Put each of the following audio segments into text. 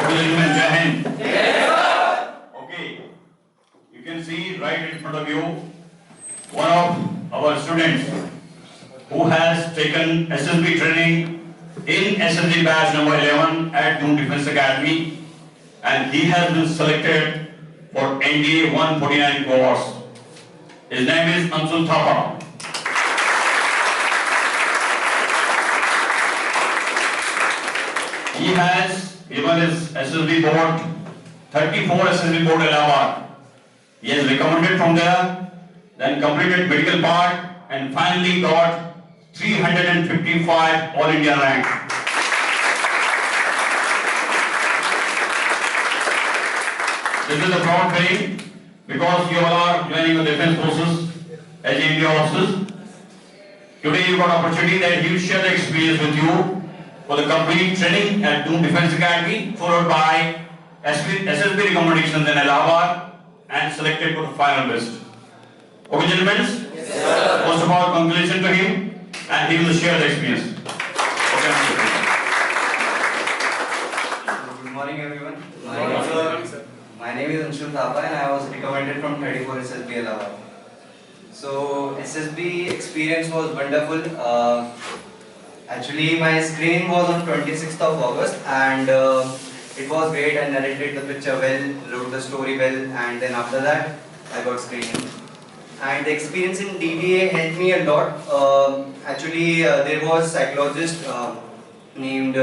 Gentlemen, Jai Hind. Okay, you can see right in front of you one of our students who has taken SSB training in SSB batch number 11 at Doon Defence Academy, and he has been selected for NDA 149 course. His name is Anshul Thapa. He has given his SSB board, 34 SSB board Allahabad. He has recommended from there, then completed medical part, and finally got 355 All India rank. This is a proud thing because you all are joining the defense forces as India officers. Today you got opportunity that he will share the experience with you for the complete training at Doon Defence Academy, followed by SSB recommendations in Allahabad and selected for the final list. Okay, gentlemen? Yes, sir. First of all, congratulations to him, and he will share the experience. Okay. Good morning, everyone. My name is Anshul Thapa, and I was recommended from 34 SSB Allahabad. So SSB experience was wonderful. Actually, my screening was on 26th of August, and it was great. I narrated the picture well, wrote the story well, and then after that, I got screening. And the experience in DDA helped me a lot. Actually, there was a psychologist named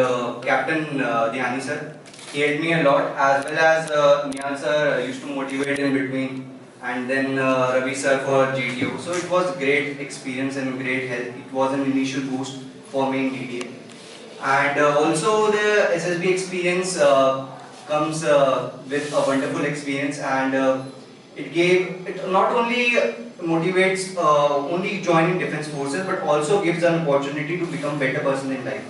Captain Dhyani sir. He helped me a lot, as well as Nyan sir used to motivate in between, and then Ravi sir for GTO. So it was great experience and great help. It was an initial boost for me in DDA. And also the SSB experience comes with a wonderful experience, and it not only motivates only joining defense forces, but also gives an opportunity to become better person in life.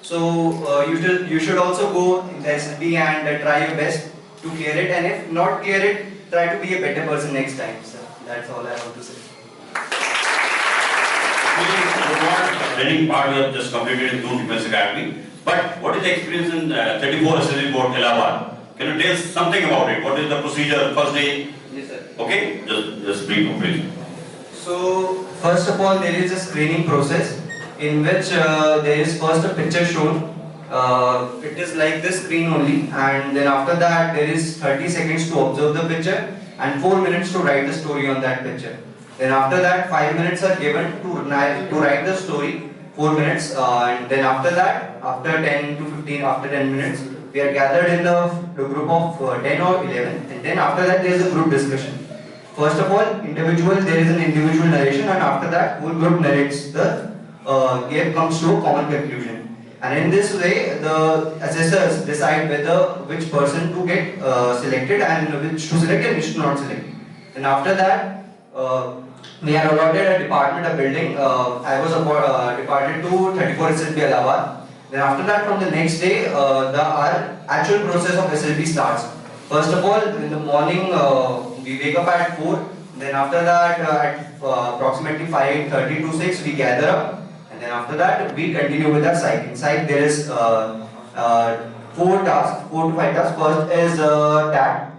So you should also go in the SSB and try your best to clear it, and if not clear it, try to be a better person next time. So that's all I have to say. Training part you have just completed in Doon Defence Academy, but what is the experience in 34 SSB board Allahabad? Can you tell something about it? What is the procedure first day? Yes, sir. Okay, just brief, please. So first of all, there is a screening process in which there is first a picture shown. It is like this screen only, and then after that there is 30 seconds to observe the picture and 4 minutes to write the story on that picture. Then after that 5 minutes are given to write the story, 4 minutes, and then after that, after 10 to 15, after 10 minutes, we are gathered in the group of 10 or 11, and then after that there is a group discussion. First of all, there is an individual narration, and after that whole group narrates the game comes to a common conclusion. And in this way, the assessors decide which person to get selected and which to select and which to not select. And after that, we are allotted a department, a building. I was departed to 34 SSB Allahabad. Then after that, from the next day, our actual process of SSB starts. First of all, in the morning, we wake up at 4. Then after that, at approximately 5:30 to 6, we gather up. And then after that, we continue with our psych. In psych, there is 4 to 5 tasks. First is TAT,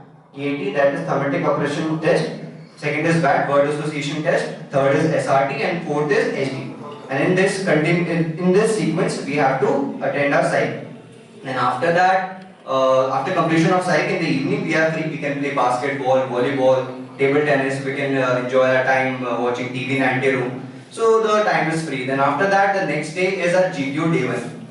that is Thematic Oppression Test. Second is BAT, Word Association Test. Third is SRT, and fourth is HD. And in this sequence, we have to attend our psych. And after that, after completion of psych in the evening, we are free. We can play basketball, volleyball, table tennis. We can enjoy our time watching TV in ante-room. So the time is free. Then after that, the next day is our GTO day 1.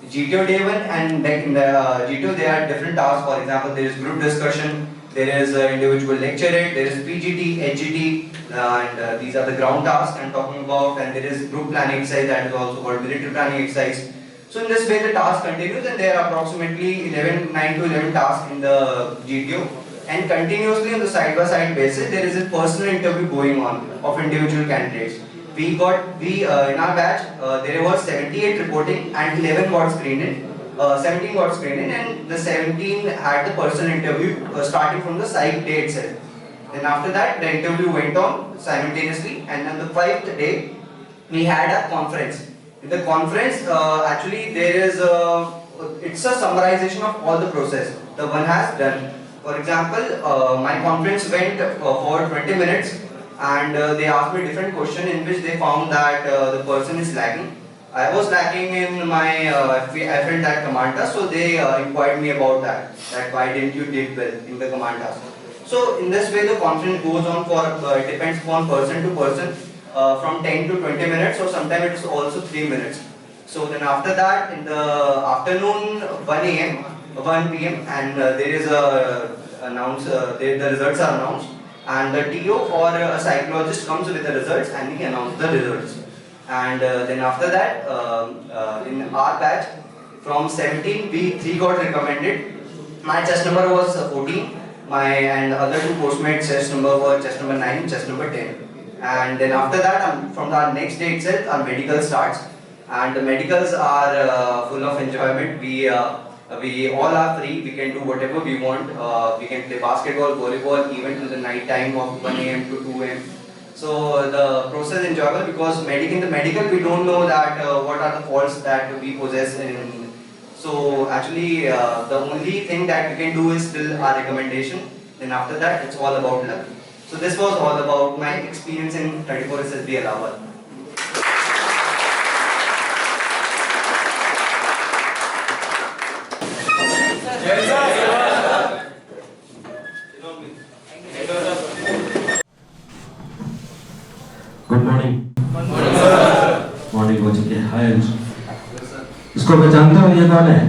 GTO day 1, and in the GTO there are different tasks. For example, there is group discussion, there is individual lecturate, there is PGT, HGT, and these are the ground tasks I'm talking about, and there is group planning exercise, that is also called military planning exercise. So in this way the task continues, and there are approximately 9 to 11 tasks in the GTO, and continuously on the side-by-side basis there is a personal interview going on of individual candidates. In our batch there was 78 reporting and 11 got screened in. 17 got screened in, and the 17 had the personal interview starting from the psych day itself. Then after that, the interview went on simultaneously, and on the 5th day, we had a conference. In the conference, actually there is it's a summarization of all the process. the one has done. For example, my conference went for 20 minutes and they asked me different question in which they found that the person is lagging. I was lacking in my I felt that command task, so they inquired me about that why didn't you did well in the command task. So in this way the conference goes on for it depends upon person to person from 10 to 20 minutes, or sometimes it is also 3 minutes. So then after that in the afternoon 1 p.m. and there is the results are announced, and the TO or a psychologist comes with the results and he announces the results. And then after that, in our batch, from 17, we 3 got recommended. My chest number was 14. And other 2 postmates chest number were chest number 9, chest number 10. And then after that, from the next day itself, our medical starts. And the medicals are full of enjoyment. We all are free. We can do whatever we want. We can play basketball, volleyball, even till the night time of 1 a.m. to 2 a.m. So the process is enjoyable because in the medical we don't know that what are the faults that we possess in. So actually the only thing that we can do is still our recommendation. Then after that it's all about luck. So this was all about my experience in 34 SSB Allahabad. Good morning. Morning हो चुकी है। हाय अंशु, इसको पहचानते हो? ये कौन है?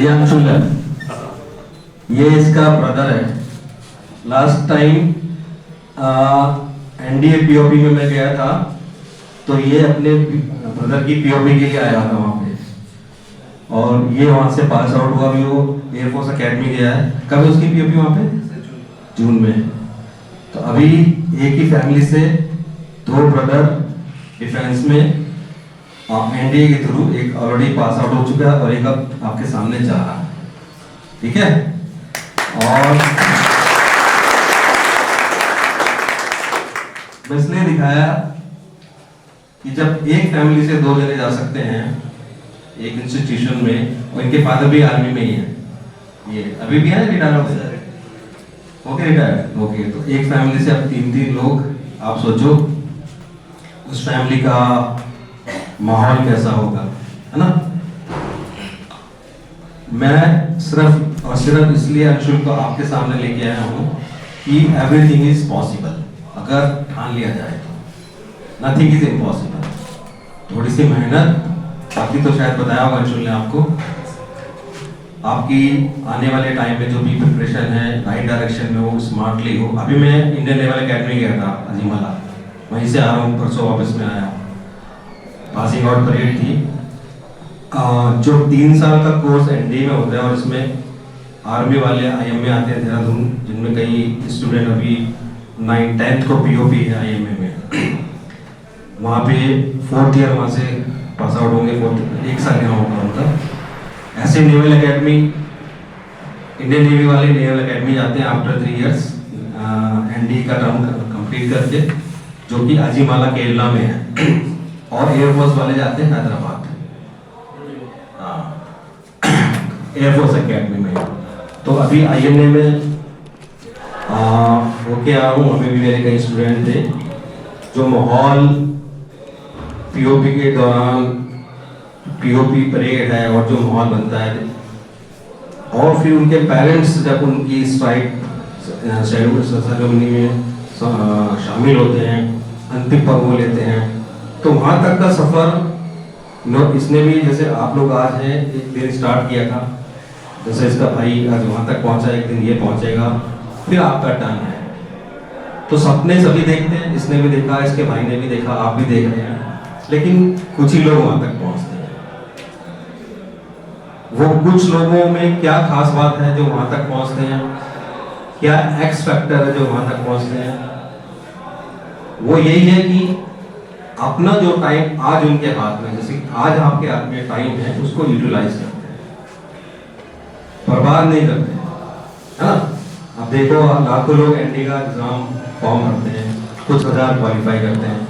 ये अंशु है, ये इसका ब्रदर है। लास्ट टाइम एनडीए पीओपी में मैं गया था, तो ये अपने ब्रदर की पीओपी के लिए आया था वहाँ पे, और ये वहाँ से पास आउट हुआ भी, वो एयरफोर्स अकेडमी गया है। कब है उसकी पीओपी वहाँ पे? जून में। तो अभी एक ही फैमिली से 2 ब्रदर डिफेंस में एनडीए के थ्रू, एक ऑलरेडी पास आउट हो चुका है और एक अब आपके सामने जा रहा है। ठीक है? और मैं इसलिए दिखाया कि जब एक फैमिली से 2 जने जा सकते हैं एक इंस्टीट्यूशन में, और इनके फादर भी आर्मी में ही है, ये अभी भी है रिटायर हो गए? Okay, retire. ओके, तो एक फैमिली से अब 3 लोग, आप सोचो उस फैमिली का माहौल कैसा होगा, है ना? मैं सिर्फ और सिर्फ इसलिए अंशुल को आपके सामने लेके आया हूँ कि एवरीथिंग इज पॉसिबल, अगर ठान लिया जाए तो। Nothing is impossible. थोड़ी सी मेहनत, बाकी तो शायद बताया होगा अंशुल ने आपको। आपकी आने वाले टाइम में जो भी प्रिपरेशन है राइट डायरेक्शन में हो, स्मार्टली हो। अभी मैं इंडियन नेवल एकेडमी गया था अजीमाला, वहीं से आ रहा हूँ, परसों वापस में आया। पासिंग आउट परेड थी। जो 3 साल का कोर्स एनडीए में होता है, और इसमें आर्मी वाले आईएम में आते हैं देहरादून, जिनमें कई स्टूडेंट अभी 9th को पीओपी है आईएमए में। वहाँ पे 4th ईयर वहाँ से पास आउट होंगे, 1 साल यहाँ होगा उनका। ऐसे नेवल एकेडमी, इंडियन नेवी वाले नेवल एकेडमी जाते हैं आफ्टर 3 इयर्स एनडी का टर्म कंप्लीट करके, जो कि अजीमाला केरला में है, और एयरफोर्स वाले जाते हैं हैदराबाद, एयरफोर्स एकेडमी में। तो अभी आईएनए में होके आया हूँ। अभी भी मेरे कई स्टूडेंट थे। जो माहौल पीओपी के दौरान, पीओपी परेड है और जो माहौल बनता है, और फिर उनके पेरेंट्स जब उनकी स्ट्राइक सेरेमनी में शामिल होते हैं, अंतिम पर्व लेते हैं, तो वहाँ तक का सफ़र इसने भी, जैसे आप लोग आज हैं, एक दिन स्टार्ट किया था, जैसे इसका भाई आज वहाँ तक पहुँचा, एक दिन ये पहुँचेगा, फिर आपका टर्न है। तो सपने सभी देखते हैं, इसने भी देखा, इसके भाई ने भी देखा, आप भी देख रहे हैं, लेकिन कुछ ही लोग वहाँ तक पहुँचते हैं। वो कुछ लोगों में क्या खास बात है जो वहाँ तक पहुँचते हैं, क्या एक्स फैक्टर है जो वहाँ तक पहुँचते हैं? वो यही है कि अपना जो टाइम आज उनके हाथ में, जैसे आज आपके हाथ में टाइम है, उसको यूटिलाइज करते हैं, बर्बाद नहीं करते, है ना? अब देखो, लाखों लोग एनडी का एग्जाम फॉर्म भरते हैं, कुछ हजार क्वालिफाई करते हैं,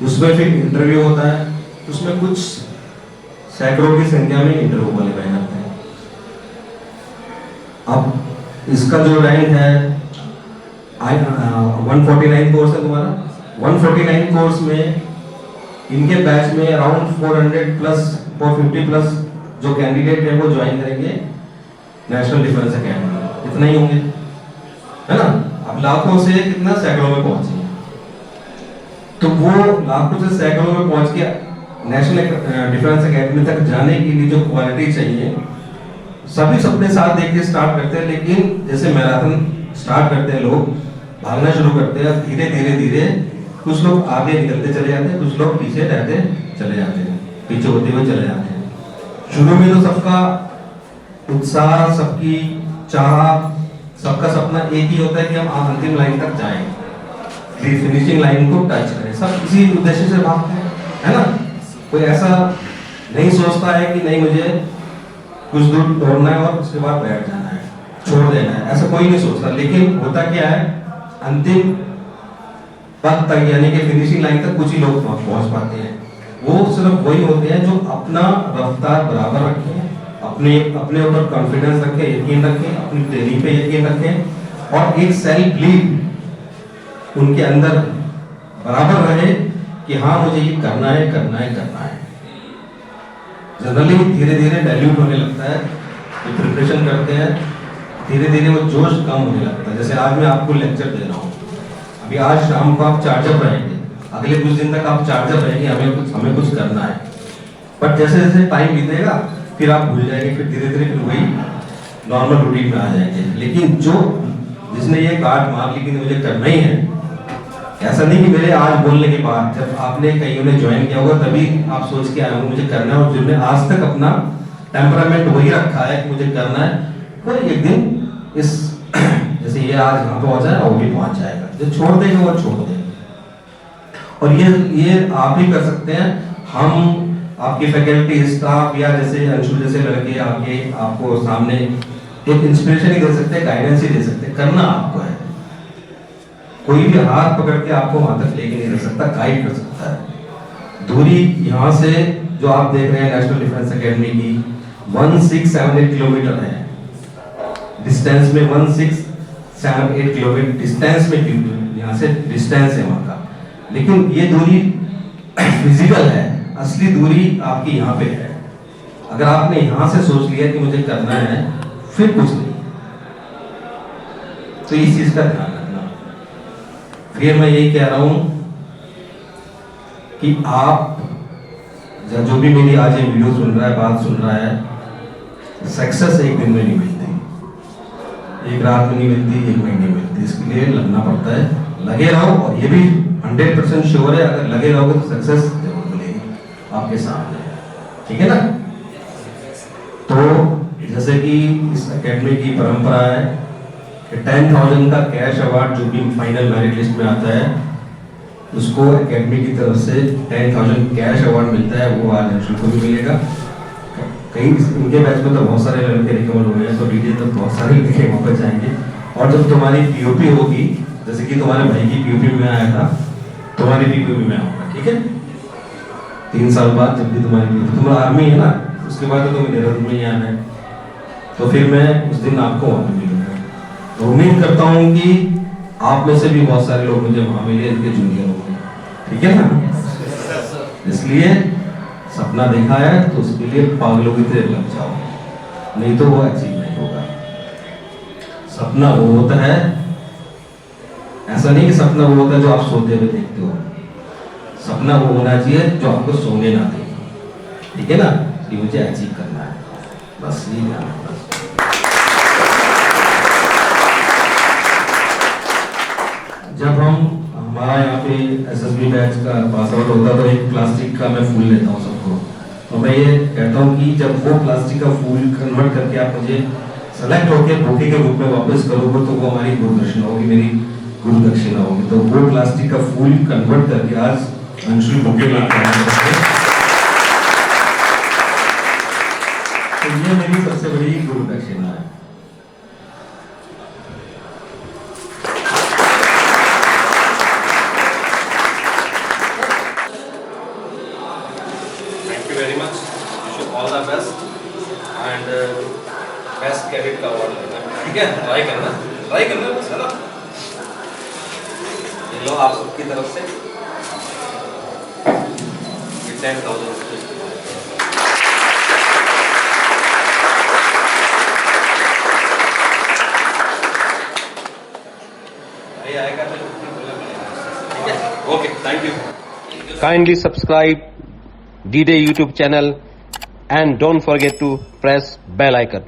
उसमें फिर इंटरव्यू होता है, उसमें कुछ सैकड़ों की संख्या में इंटरव्यू क्वालिफाई करते हैं। अब इसका जो रैंक है 149 कोर्स है तुम्हारा, 149 कोर्स में इनके बैच में अराउंड 400 प्लस 450 प्लस जो कैंडिडेट है वो ज्वाइन करेंगे नेशनल डिफेंस अकेडमी। इतना ही होंगे, है ना। अब लाखों से कितना सैकड़ों में पहुंचे, तो वो लाखों से सैकड़ों में पहुंच के नेशनल डिफेंस अकेडमी तक जाने के लिए जो क्वालिटी चाहिए, सभी सबके साथ देख के स्टार्ट करते हैं। लेकिन जैसे मैराथन स्टार्ट करते हैं, लोग भागना शुरू करते हैं, धीरे धीरे धीरे कुछ लोग आगे निकलते चले जाते हैं, कुछ लोग पीछे रहते चले जाते हैं, पीछे होते हुए चले जाते हैं। शुरू में तो सबका उत्साह, सबकी चाह, सबका सपना एक ही होता है कि हम अंतिम लाइन तक जाएं, फिनिशिंग लाइन को टच करें। सब इसी उद्देश्य से भागते हैं, है ना। कोई ऐसा नहीं सोचता है कि नहीं मुझे कुछ दूर दौड़ना है और उसके बाद बैठ जाना है, छोड़ देना है, ऐसा कोई नहीं सोचता। लेकिन होता क्या है, अंतिम वक्त तक यानी कि फिनिशिंग लाइन तक कुछ ही लोग पहुंच पाते हैं। वो सिर्फ वही होते हैं जो अपना रफ्तार बराबर रखें, अपने ऊपर कॉन्फिडेंस रखें, यकीन रखें, अपनी ट्रेनिंग पे यकीन रखें और एक सेल्फ बिलीव उनके अंदर बराबर रहे कि हाँ मुझे ये करना है, करना है, करना है। जनरली धीरे धीरे डाइल्यूट होने लगता है, जो प्रिपरेशन करते हैं धीरे धीरे वो जोश कम होने लगता है। जैसे आज मैं आपको लेक्चर दे रहा हूँ, अभी आज शाम को आप चार्जअप रहेंगे, अगले कुछ दिन तक आप चार्जअप रहेंगे, हमें कुछ करना है। बट जैसे जैसे टाइम बीतेगा फिर आप भूल जाएंगे, फिर धीरे धीरे फिर वही नॉर्मल रूटीन में आ जाएंगे। लेकिन जिसने ये गांठ मार ली कि मुझे करना ही है, ऐसा नहीं कि मेरे आज बोलने के बाद, जब आपने कहीं उन्हें ज्वाइन किया होगा तभी आप सोच के आए होंगे मुझे करना है, और जिन्होंने आज तक अपना टेम्परामेंट वही रखा है कि मुझे करना है, वो एक दिन इस जैसे ये आज यहाँ पहुंचा है वो भी पहुंच जाएगा। जो छोड़ देगा वो छोड़ देगा। और ये आप ही कर सकते हैं। हम आपकी फैकल्टी, स्टाफ या जैसे अंशु जैसे लड़के आके आपको सामने एक इंस्पिरेशन ही दे सकते हैं, गाइडेंस ही दे सकते हैं। करना आपको है, कोई भी हाथ पकड़ के आपको वहां तक लेके नहीं जा सकता, गाइड कर सकता है। दूरी यहाँ से जो आप देख रहे हैं नेशनल डिफेंस अकेडमी की 1678 किलोमीटर है, डिस्टेंस में 1678 किलोमीटर डिस्टेंस में, यहाँ से डिस्टेंस है वहाँ का। लेकिन ये दूरी फिजिकल है, असली दूरी आपकी यहाँ पे है। अगर आपने यहाँ से सोच लिया कि मुझे करना है, फिर कुछ नहीं। तो इस चीज का ध्यान रखना। फिर मैं यही कह रहा हूं कि आप जो भी मेरी आज ये वीडियो सुन रहा है, बात सुन रहा है, सक्सेस एक दिन में नहीं मिलती, एक रात में नहीं मिलती, एक महीने में मिलती। इसके लिए लगना पड़ता है, लगे रहो। और ये भी 100% श्योर है, अगर लगे रहोगे तो सक्सेस जरूर मिलेगी आपके सामने, ठीक है ना। तो जैसे कि इस एकेडमी की परंपरा है कि 10,000 का कैश अवार्ड जो भी फाइनल मेरिट लिस्ट में आता है उसको एकेडमी की तरफ से 10,000 कैश अवार्ड मिलता है। वो आज अंशुल को भी मिलेगा। कई इनके बैच में तो बहुत सारे लड़के रिकमेंड हुए हैं, तो डिटेल तो बहुत सारे लड़के वहाँ पर जाएंगे। और जब तुम्हारी पीओपी होगी, जैसे कि तुम्हारे भाई की पीओपी में आया था, तुम्हारी पीओपी में आऊँगा, ठीक है। 3 साल बाद जब भी तुम्हारी पीओपी, तुम्हारा आर्मी है ना, उसके बाद तो तुम्हें देहरादून में ही आना है, तो फिर मैं उस दिन आपको वहाँ पर मिलूंगा। तो उम्मीद करता हूँ कि आप में से भी बहुत सारे लोग मुझे वहाँ मिले, इनके जूनियर होंगे, ठीक है ना। इसलिए सपना देखा है तो उसके लिए पागलों की तरह लग जाओ, नहीं तो वो अचीव नहीं होगा। सपना वो होता है, ऐसा नहीं कि सपना वो होता है जो आप सोते हुए देखते हो। सपना वो होना चाहिए जो आपको सोने ना दे, ठीक है ना, कि मुझे अचीव करना है, बस ये ध्यान रखना। जब हमारा यहाँ पे एसएसबी बैच का पास आउट होता तो एक प्लास्टिक का मैं फूल लेता हूँ सबको, तो मैं ये कहता हूँ कि जब वो प्लास्टिक का फूल कन्वर्ट करके आप मुझे सेलेक्ट होकर बुके के रूप में वापस करोगे तो वो हमारी गुरु दक्षिणा होगी, मेरी गुरु दक्षिणा होगी। तो वो प्लास्टिक का फूल कन्वर्ट करके आज अंशुल बुके लाता है, तो ये मेरी सबसे बड़ी गुरु दक्षिणा है। Thank you very much. All the best and best cadet का अवार्ड लेना, ठीक है? ट्राई करना बस, है ना? ये लो आप सबकी तरफ से 10,000 रुपये। आएगा तो ठीक है? Okay, thank you. Kindly subscribe D-Day YouTube channel and don't forget to press bell icon.